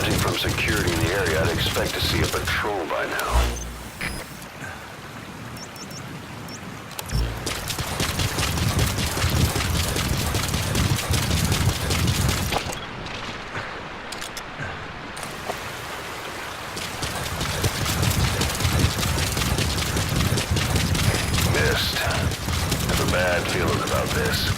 Judging from security in the area, I'd expect to see a patrol by now. Missed. Have a bad feeling about this.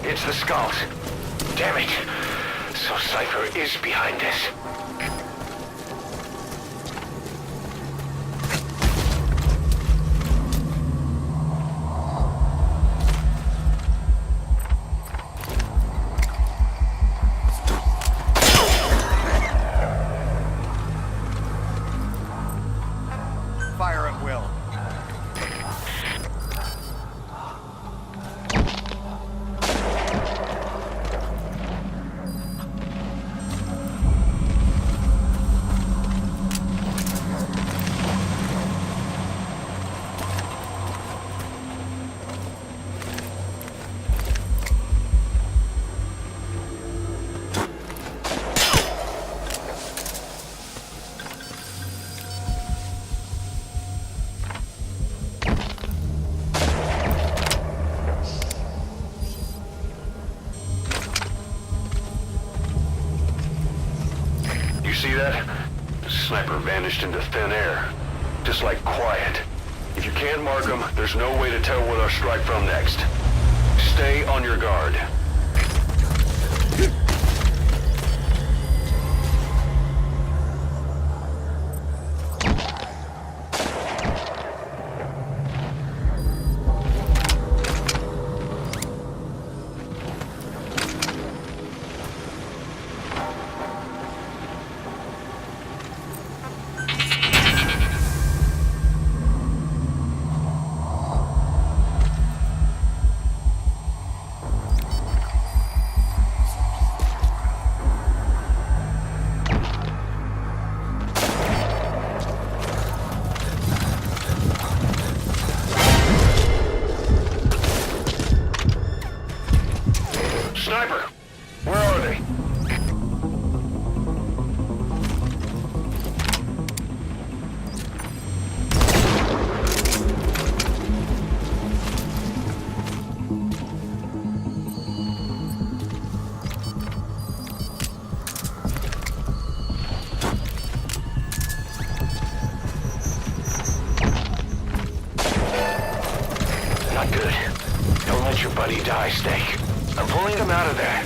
It's the skulls. Damn it. So Cypher is behind this. Fire at will. You see that? The sniper vanished into thin air. Just like quiet. If you can't mark them, there's no way to tell where they'll strike from next. Stay on your guard. Sniper! Where are they? Not good. Don't let your buddy die, Snake. I'm pulling him out of there.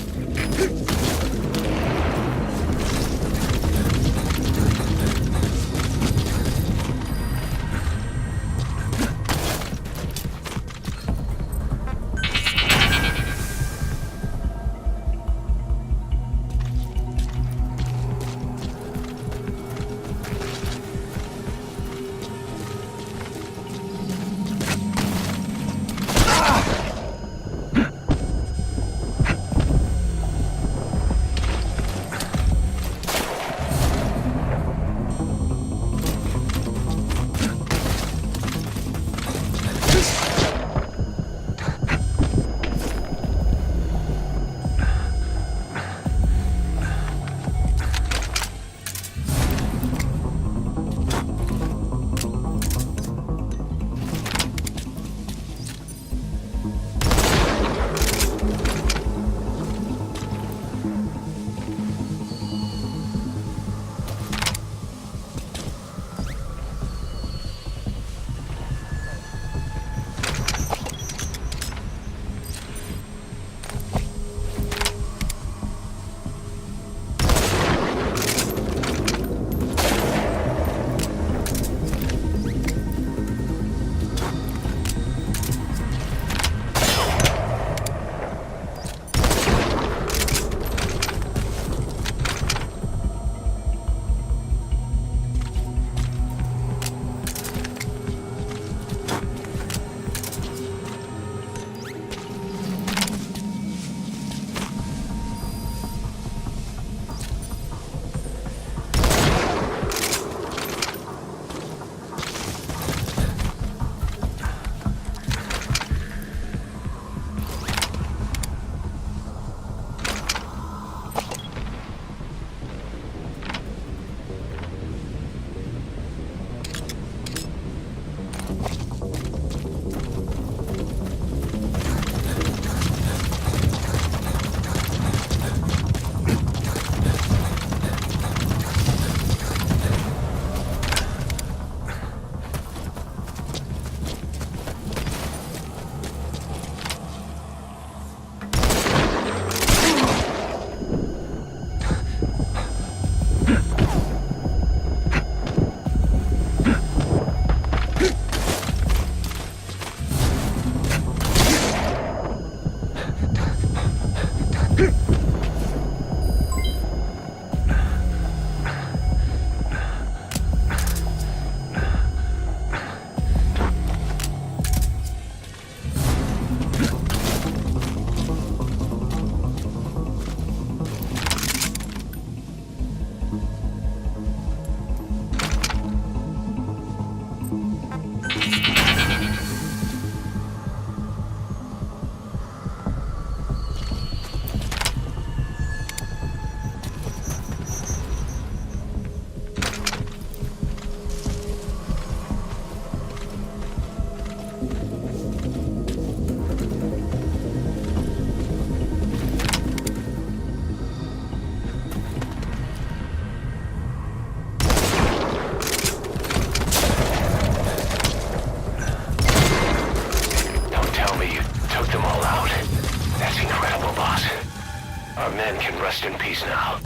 rest in peace now.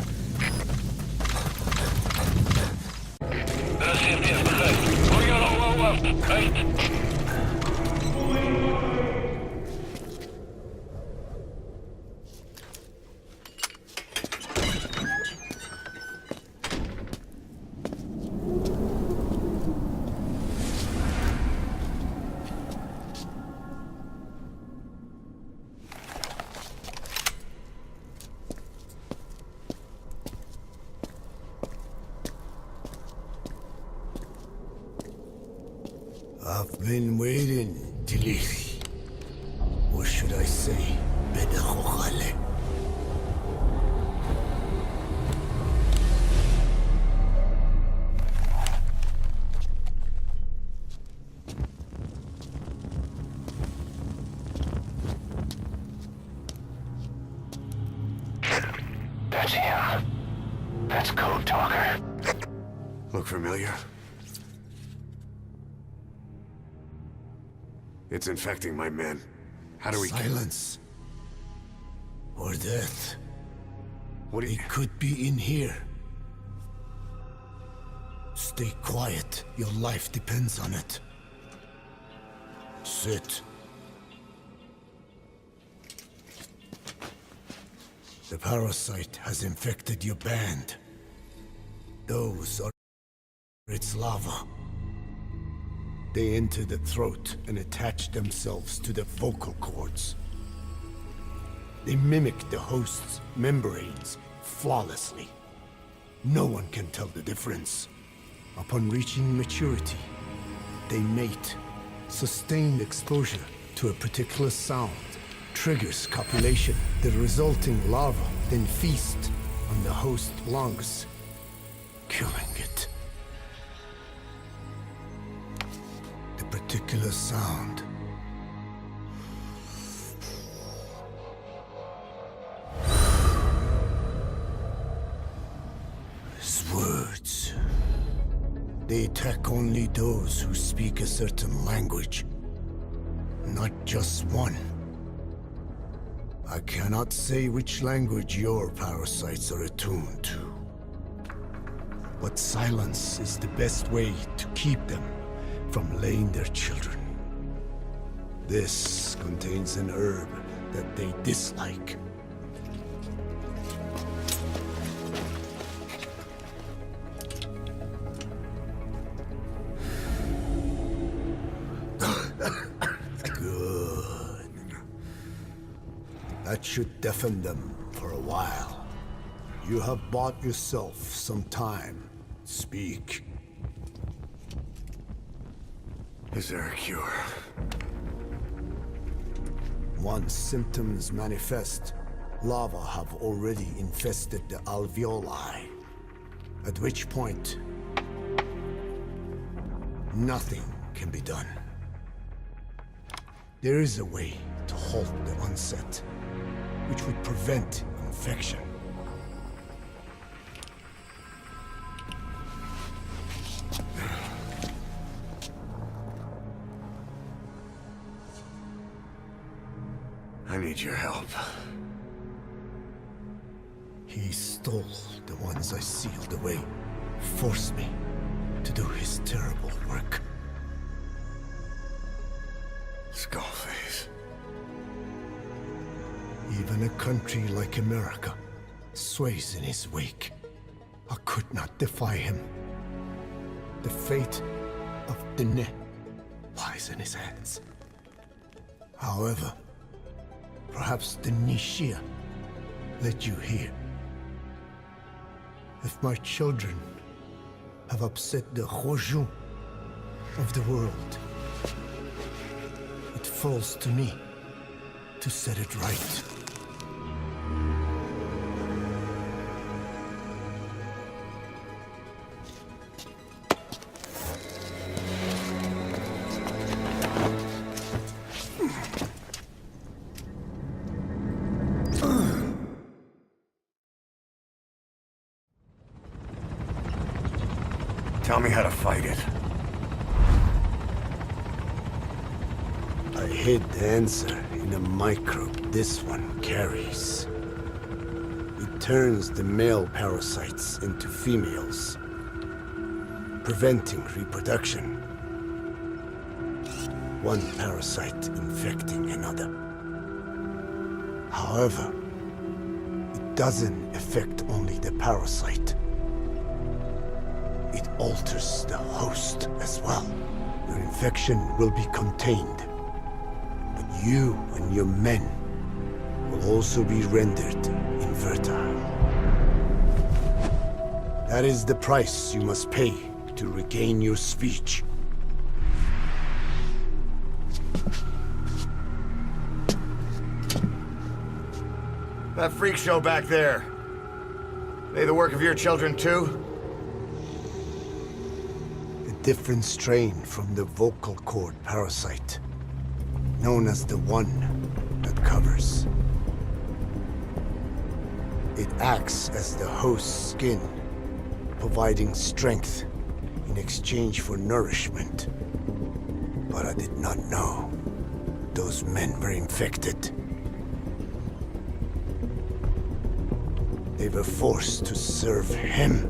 I've been waiting, Tilly. Or should I say, Bedachochale. That's him. That's Code Talker. Look familiar? It's infecting my men. How do we... Silence. Or death. What do you... It could be in here. Stay quiet. Your life depends on it. Sit. The parasite has infected your band. Those are its larvae. They enter the throat and attach themselves to the vocal cords. They mimic the host's membranes flawlessly. No one can tell the difference. Upon reaching maturity, they mate. Sustained exposure to a particular sound triggers copulation. The resulting larva then feast on the host lungs, killing it. The particular sound is words. They attack only those who speak a certain language, not just one. I cannot say which language your parasites are attuned to, but silence is the best way to keep them from laying their children. This contains an herb that they dislike. Good. That should deafen them for a while. You have bought yourself some time. Speak. Is there a cure? Once symptoms manifest, larvae have already infested the alveoli. At which point, nothing can be done. There is a way to halt the onset, which would prevent infection. I need your help. He stole the ones I sealed away, forced me to do his terrible work. Skullface. Even a country like America sways in his wake. I could not defy him. The fate of Dine lies in his hands. However, perhaps the Nishia led you here. If my children have upset the Rojun of the world, it falls to me to set it right. Tell me how to fight it. I hid the answer in a microbe this one carries. It turns the male parasites into females, preventing reproduction. One parasite infecting another. However, it doesn't affect only the parasite. It alters the host as well. Your infection will be contained, but you and your men will also be rendered infertile. That is the price you must pay to regain your speech. That freak show back there. They the work of your children too? A different strain from the vocal cord parasite, known as the one that covers. It acts as the host's skin, providing strength in exchange for nourishment. But I did not know those men were infected. They were forced to serve him,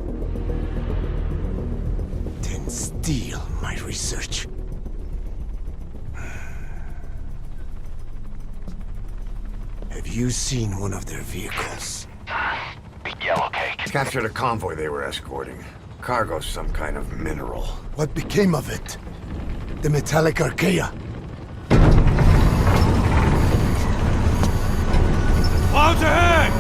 then steal my research. Have you seen one of their vehicles? The yellow cake. Captured a convoy they were escorting. Cargo's some kind of mineral. What became of it? The metallic archaea? Clouds ahead!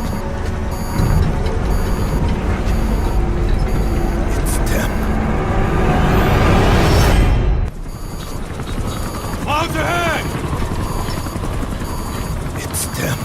It's them. Clouds ahead! It's them.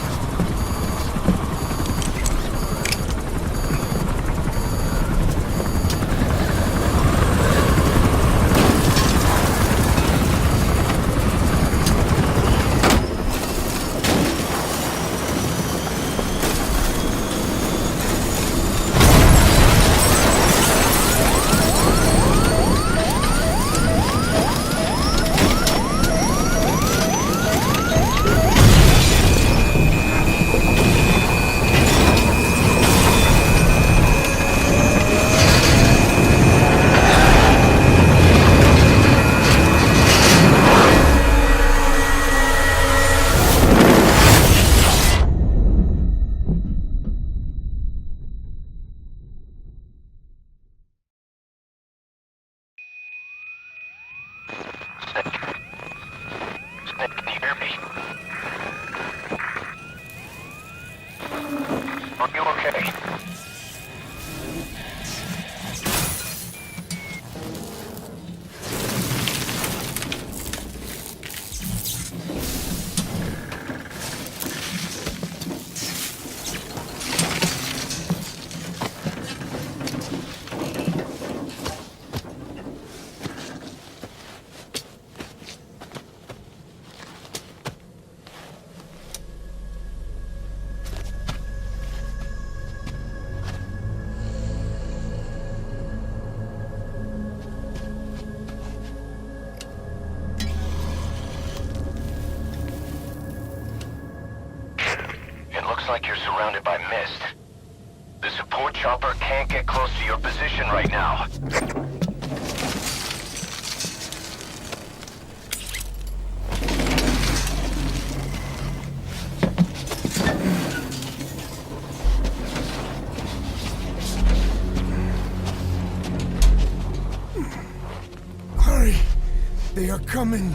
Can you hear me? Are you okay? Looks like you're surrounded by mist. The support chopper can't get close to your position right now. Hurry! They are coming!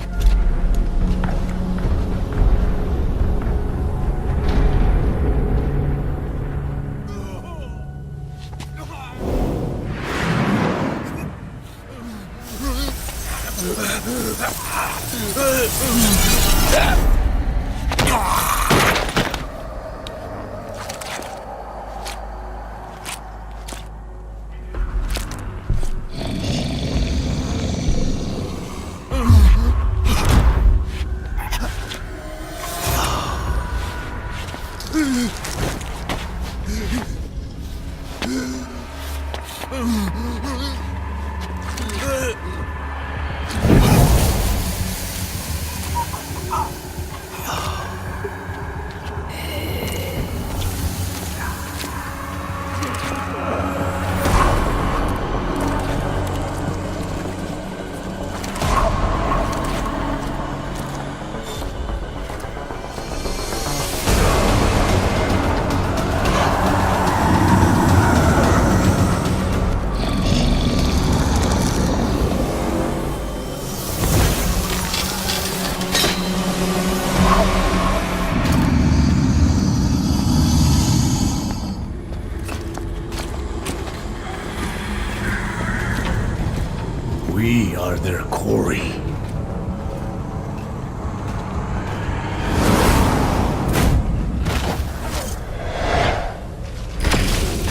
are their quarry.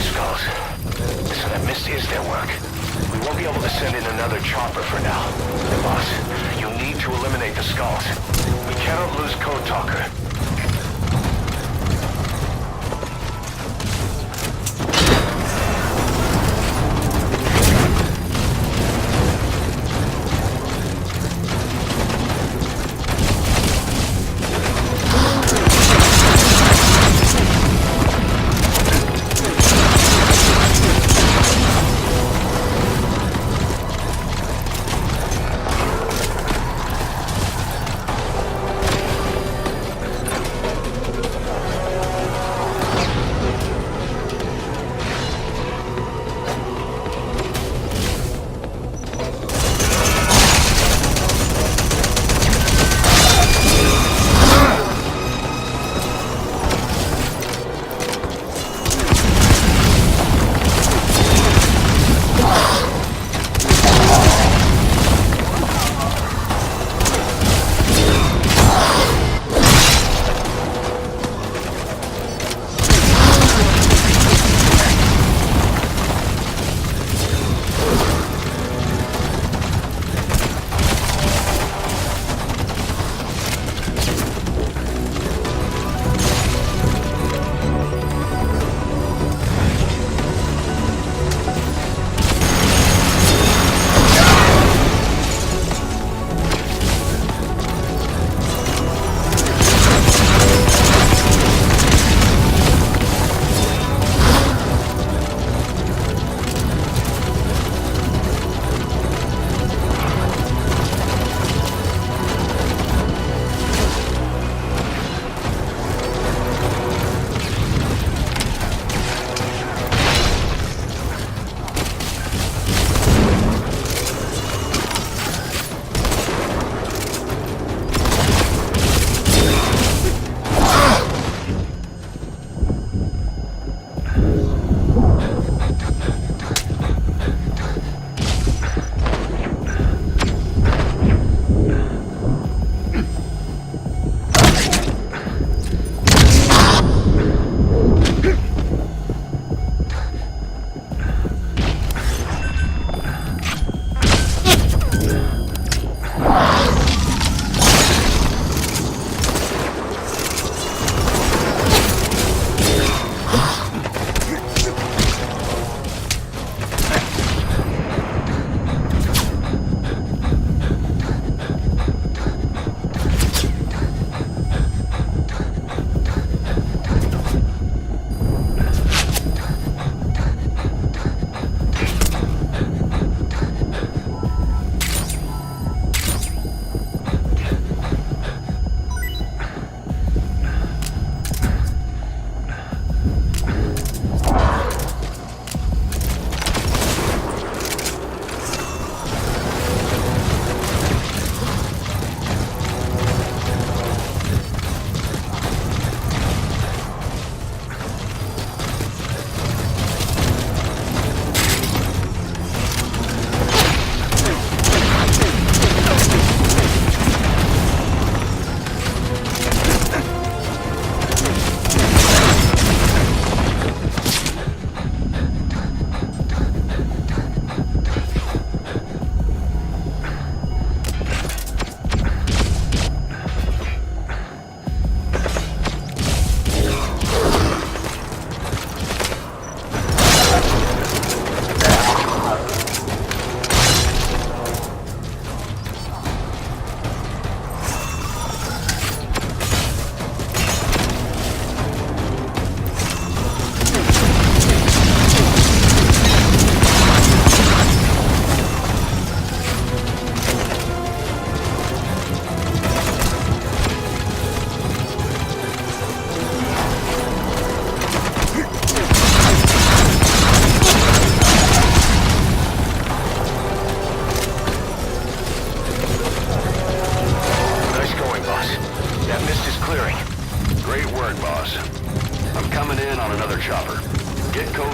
Skulls. So that mist is their work. We won't be able to send in another chopper for now. Boss, you need to eliminate the skulls. We cannot lose Code Talker.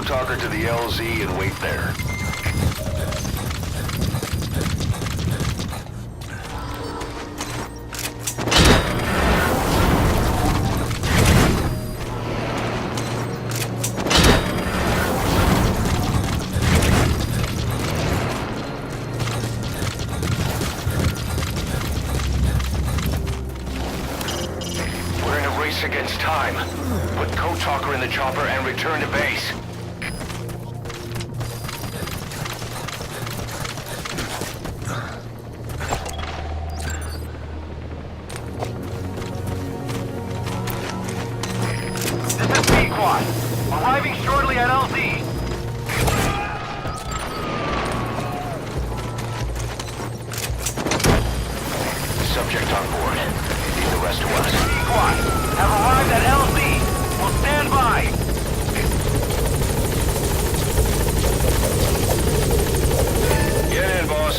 Talker to the LZ and wait there. against time. Put Code Talker in the chopper and return to base. This is P-Quad. Arriving shortly at LZ. Subject on board. Leave the rest to us. P-Quad have arrived at LZ. We'll stand by. Get in, boss.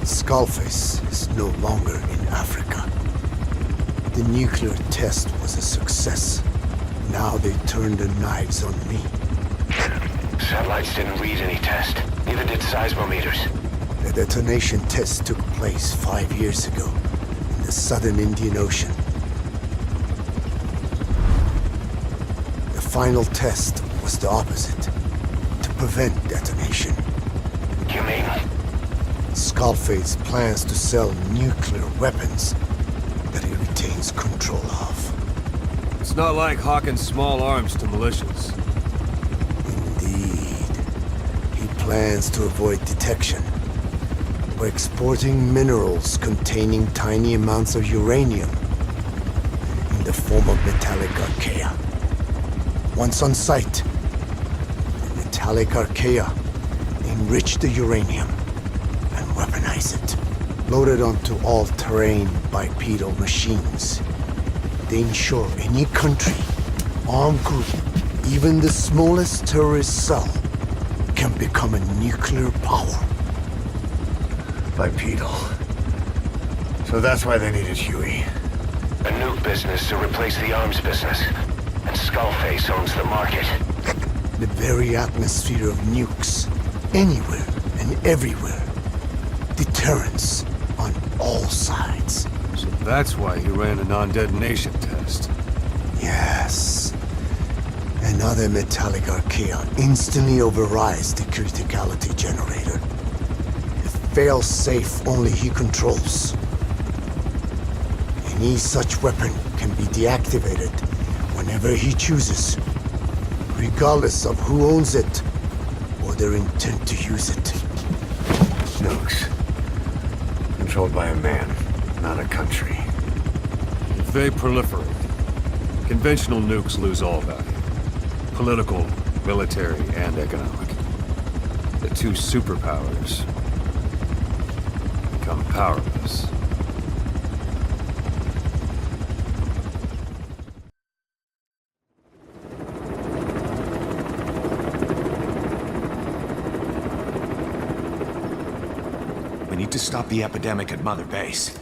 Skullface is no longer in Africa. The nuclear test was a success. Now they turned their knives on me. Satellites didn't read any test. Neither did seismometers. The detonation test took place 5 years ago in the southern Indian Ocean. The final test was the opposite, to prevent detonation. You mean? Skullface plans to sell nuclear weapons that he retains control of. It's not like hawking small arms to militias. Indeed. He plans to avoid detection by exporting minerals containing tiny amounts of uranium in the form of metallic archaea. Once on site, the metallic archaea enrich the uranium and weaponize it. Loaded onto all-terrain bipedal machines, they ensure any country, armed group, even the smallest terrorist cell, can become a nuclear power. Bipedal. So that's why they needed Huey. A nuke business to replace the arms business. And Skullface owns the market. The very atmosphere of nukes, anywhere and everywhere. Deterrence on all sides. So that's why he ran a non-detonation test. Yes. Another metallic archaea instantly overrides the criticality generator. A fail-safe only he controls. Any such weapon can be deactivated whenever he chooses, regardless of who owns it or their intent to use it. Nukes. Controlled by a man, not a country. If they proliferate, conventional nukes lose all value. Political, military, and economic. The two superpowers become powerless. We need to stop the epidemic at Mother Base.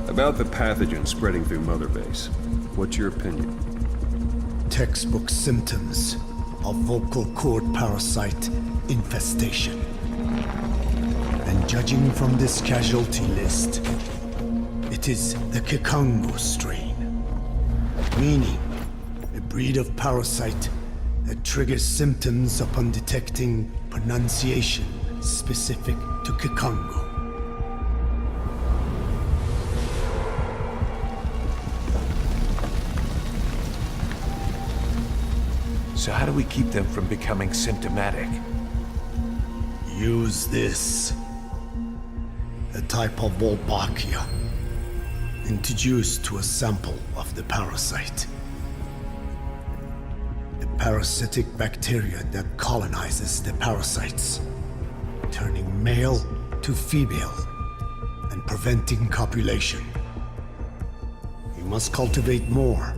About the pathogen spreading through Mother Base, what's your opinion? Textbook symptoms of vocal cord parasite infestation. And judging from this casualty list, it is the Kikongo strain. Meaning, a breed of parasite that triggers symptoms upon detecting pronunciation specific to Kikongo. So how do we keep them from becoming symptomatic? Use this. A type of Wolbachia, introduced to a sample of the parasite. A parasitic bacteria that colonizes the parasites, turning male to female and preventing copulation. We must cultivate more.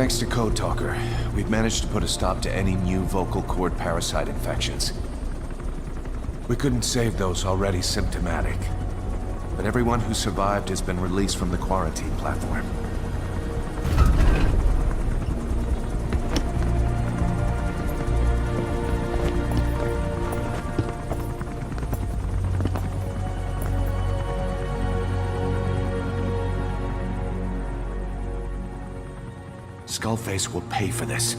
Thanks to Code Talker, we've managed to put a stop to any new vocal cord parasite infections. We couldn't save those already symptomatic, but everyone who survived has been released from the quarantine platform. Skullface will pay for this.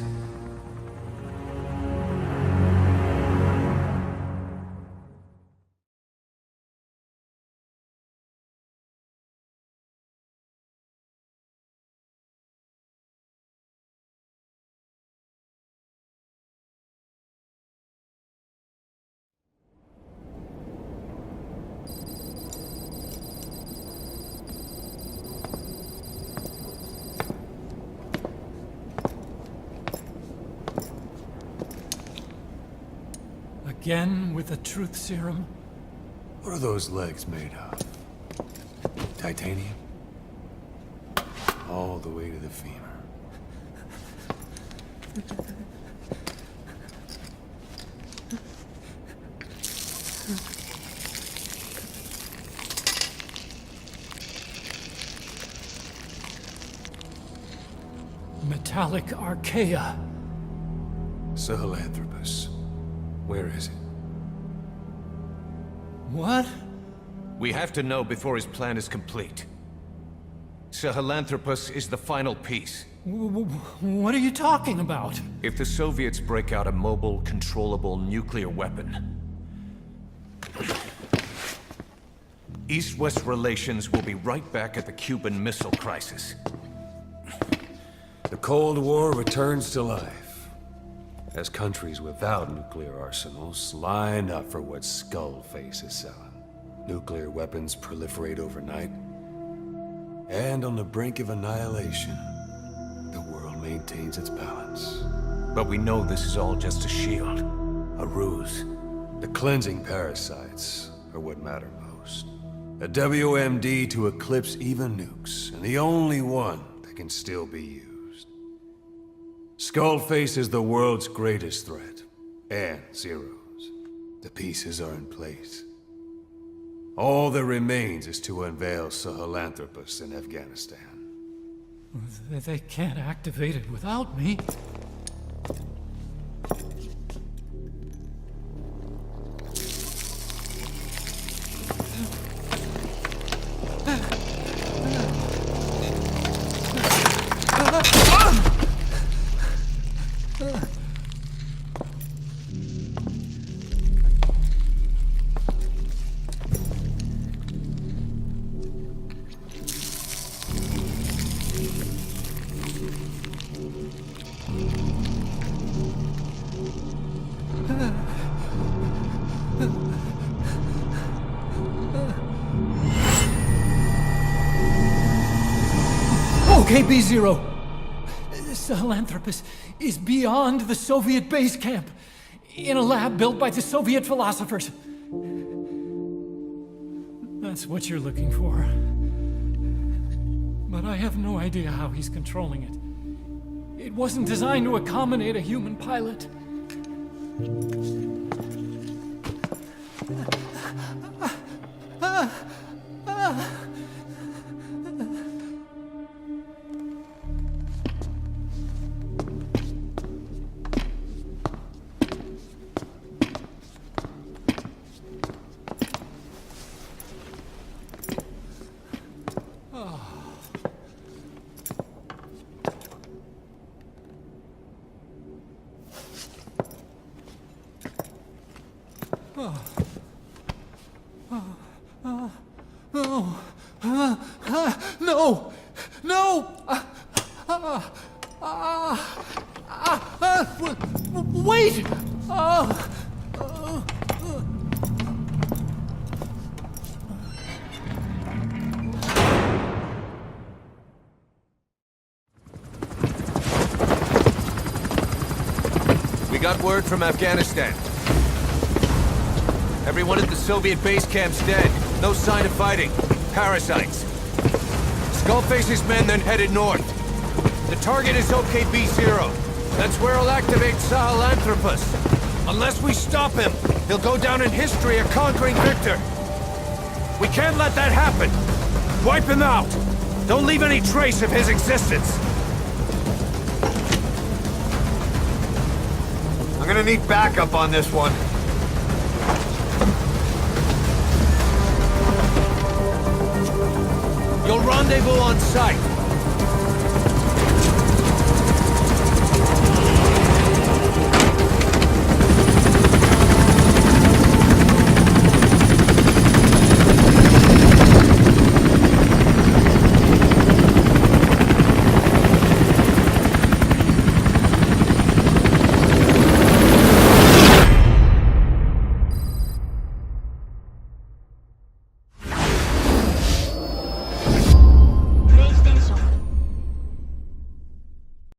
Again with the truth serum? What are those legs made of? Titanium? All the way to the femur. Metallic archaea. Sahelanthropus. Where is it? What? We have to know before his plan is complete. Sahelanthropus is the final piece. What are you talking about? If the Soviets break out a mobile, controllable nuclear weapon, East-West relations will be right back at the Cuban Missile Crisis. The Cold War returns to life, as countries without nuclear arsenals line up for what Skullface is selling. Nuclear weapons proliferate overnight, and on the brink of annihilation, the world maintains its balance. But we know this is all just a shield, a ruse. The cleansing parasites are what matter most. A WMD to eclipse even nukes, and the only one that can still be used. Skullface is the world's greatest threat, and Zero's. The pieces are in place. All that remains is to unveil Sahelanthropus in Afghanistan. They can't activate it without me. Okay, B-Zero. Sahelanthropus is beyond the Soviet base camp, in a lab built by the Soviet philosophers. That's what you're looking for. But I have no idea how he's controlling it. It wasn't designed to accommodate a human pilot. No! No! Wait! We got word from Afghanistan. Everyone at the Soviet base camp's dead. No sign of fighting. Parasites. Skullface's men then headed north. The target is OKB-0. That's where he'll activate Sahelanthropus. Unless we stop him, he'll go down in history a conquering victor. We can't let that happen. Wipe him out. Don't leave any trace of his existence. I'm gonna need backup on this one. You'll rendezvous on site.